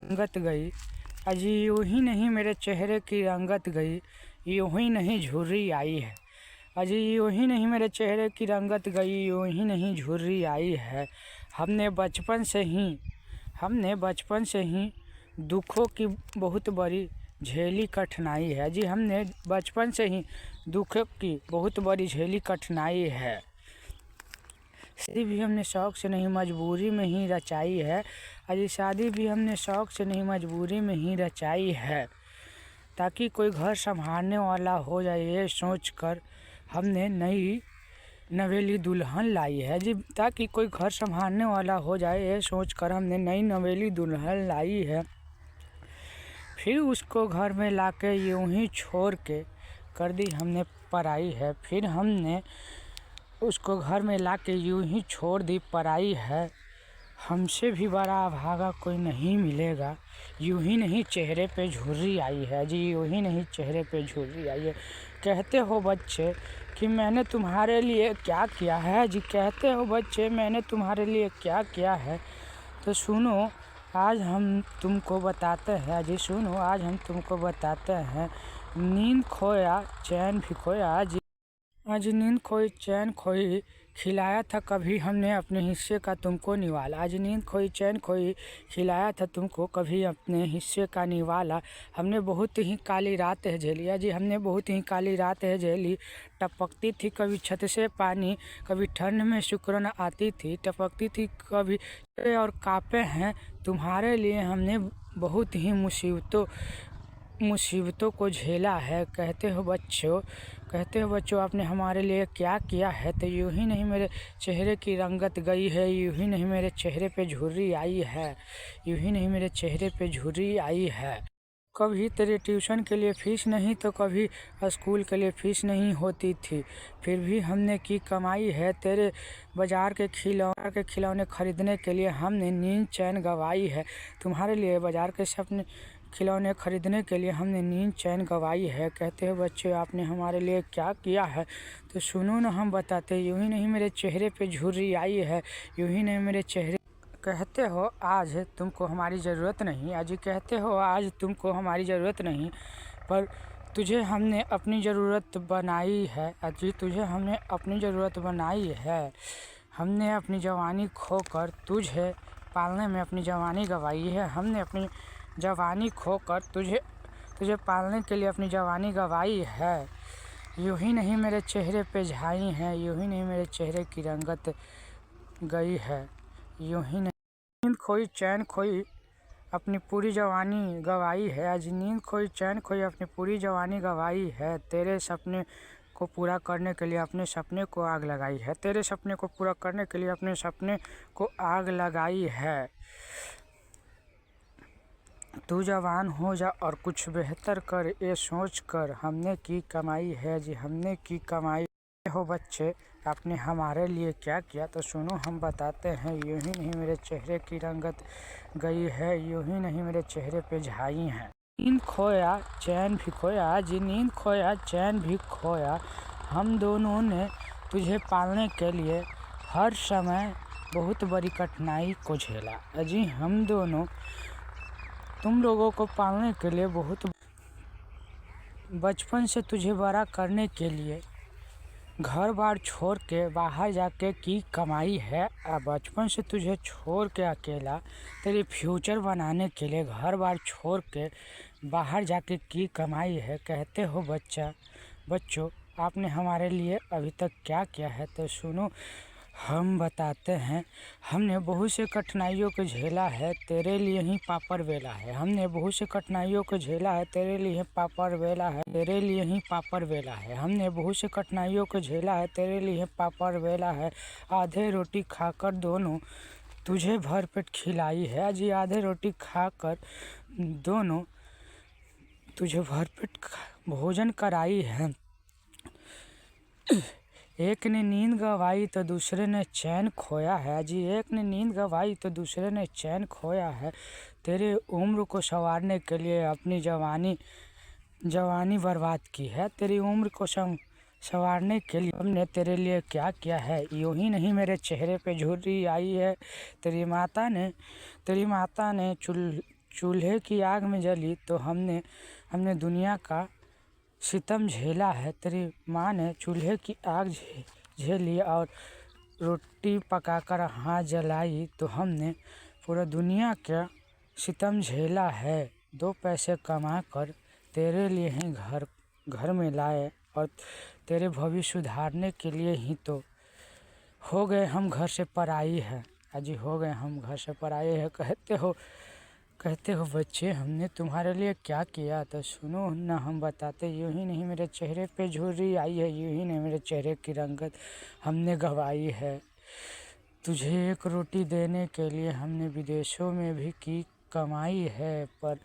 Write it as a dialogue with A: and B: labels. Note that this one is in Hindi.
A: रंगत गई, अजी यूं ही नहीं मेरे चेहरे की रंगत गई, यूं ही नहीं झुर्री आई है। अजी यूं ही नहीं मेरे चेहरे की रंगत गई, यूं ही नहीं झुर्री आई है। हमने बचपन से ही दुखों की बहुत बड़ी झेली कठिनाई है। जी हमने बचपन से ही दुखों की बहुत बड़ी झेली कठिनाई है। शादी भी हमने शौक से नहीं मजबूरी में ही रचाई है। अजी शादी भी हमने शौक से नहीं मजबूरी में ही रचाई है, ताकि कोई घर संभालने वाला हो जाए ये सोच कर हमने नई नवेली दुल्हन लाई है। जी ताकि कोई घर संभालने वाला हो जाए ये सोच कर हमने नई नवेली दुल्हन लाई है। फिर उसको घर में लाके यूं ही छोड़ के कर दी हमने पराई है। फिर हमने उसको घर में लाके यूं ही छोड़ दी पराई है। हमसे भी बड़ा अभागा कोई नहीं मिलेगा, यूं ही नहीं चेहरे पे झुर्री आई है। जी यूं ही नहीं चेहरे पे झुर्री आई है। कहते हो बच्चे कि मैंने तुम्हारे लिए क्या किया है। जी कहते हो बच्चे मैंने तुम्हारे लिए क्या किया है। तो सुनो आज हम तुमको बताते हैं। जी सुनो आज हम तुमको बताते हैं। नींद खोया चैन भी खोया। जी आज नींद खोई चैन खोई, खिलाया था कभी हमने अपने हिस्से का तुमको निवाला। आज नींद खोई चैन खोई, खिलाया था तुमको कभी अपने हिस्से का निवाला। हमने बहुत ही काली रात है झेली। जी हमने बहुत ही काली रात है झेली। टपकती थी कभी छत से पानी, कभी ठंड में शुक्राना आती थी। टपकती थी कभी और कांपे हैं तुम्हारे लिए हमने बहुत ही मुसीबतों को झेला है। कहते हो बच्चों आपने हमारे लिए क्या किया है। तो यूं ही नहीं मेरे चेहरे की रंगत गई है, यूं ही नहीं मेरे चेहरे पे झुर्री आई है, यूं ही नहीं मेरे चेहरे पे झुर्री आई है। कभी तेरे ट्यूशन के लिए फ़ीस नहीं तो कभी स्कूल के लिए फ़ीस नहीं होती थी, फिर भी हमने की कमाई है। तेरे बाज़ार के खिलौने खरीदने के लिए हमने नींद चैन गंवाई है। तुम्हारे लिए बाज़ार के सपने खिलौने खरीदने के लिए हमने नींद चैन गंवाई है। कहते हो बच्चे आपने हमारे लिए क्या किया है। तो सुनो ना हम बताते। यूं ही नहीं मेरे चेहरे पे झुर्री आई है, यूं ही नहीं मेरे चेहरे। कहते हो आज तुमको हमारी ज़रूरत नहीं। आज कहते हो आज तुमको हमारी ज़रूरत नहीं, पर तुझे हमने अपनी ज़रूरत बनाई है। अजी तुझे हमने अपनी ज़रूरत बनाई है। हमने अपनी जवानी खोकर तुझे पालने में अपनी जवानी गंवाई है। हमने अपनी जवानी खोकर तुझे पालने के लिए अपनी जवानी गंवाई है। यूं ही नहीं मेरे चेहरे पे झाई है, यूं ही नहीं मेरे चेहरे की रंगत गई है, यूं ही नहीं। नींद खोई चैन खोई अपनी पूरी जवानी गंवाई है। आज नींद खोई चैन खोई अपनी पूरी जवानी गंवाई है। तेरे सपने को पूरा करने के लिए अपने सपने को आग लगाई है। तेरे सपने को पूरा करने के लिए अपने सपने को आग लगाई है। तू जवान हो जा और कुछ बेहतर कर ये सोच कर हमने की कमाई है। जी हमने की कमाई। हो बच्चे आपने हमारे लिए क्या किया। तो सुनो हम बताते हैं। यूं ही नहीं मेरे चेहरे की रंगत गई है, यूं ही नहीं मेरे चेहरे पे झाई है। नींद खोया चैन भी खोया। जी नींद खोया चैन भी खोया। हम दोनों ने तुझे पालने के लिए हर समय बहुत बड़ी कठिनाई को झेला। जी हम दोनों तुम लोगों को पालने के लिए बहुत बचपन से तुझे बड़ा करने के लिए घर बार छोड़ के बाहर जाके की कमाई है। बचपन से तुझे छोड़ के अकेला तेरे फ्यूचर बनाने के लिए घर बार छोड़ के बाहर जाके की कमाई है। कहते हो बच्चों आपने हमारे लिए अभी तक क्या किया है। तो सुनो हम बताते हैं। हमने बहुत से कठिनाइयों को झेला है, तेरे लिए ही पापड़ बेला है। हमने बहुत से कठिनाइयों को झेला है, तेरे लिए पापड़ बेला है, तेरे लिए ही पापड़ बेला है। हमने बहुत से कठिनाइयों को झेला है, तेरे लिए पापड़ बेला है। आधे रोटी खाकर दोनों तुझे भरपेट खिलाई है। जी आधे रोटी खाकर दोनों तुझे भरपेट भोजन कराई है। एक ने नींद गंवाई तो दूसरे ने चैन खोया है। जी एक ने नींद गंवाई तो दूसरे ने चैन खोया है। तेरे उम्र को संवारने के लिए अपनी जवानी बर्बाद की है। तेरी उम्र को संवारने के लिए हमने तेरे लिए क्या किया है। यूं ही नहीं मेरे चेहरे पे झुर्री आई है। तेरी माता ने चूल्हे की आग में जली तो हमने हमने दुनिया का सितम झेला है। तेरी माँ ने चूल्हे की आग झेली और रोटी पकाकर हाथ जलाई तो हमने पूरा दुनिया का सितम झेला है। 2 पैसे कमा कर तेरे लिए ही घर में लाए और तेरे भविष्य सुधारने के लिए ही तो हो गए हम घर से पराई है। अजी हो गए हम घर से पराई है। कहते हो बच्चे हमने तुम्हारे लिए क्या किया, तो सुनो ना हम बताते। यूं ही नहीं मेरे चेहरे पे झुर्री आई है, यूं ही नहीं मेरे चेहरे की रंगत हमने गंवाई है। तुझे एक रोटी देने के लिए हमने विदेशों में भी की कमाई है, पर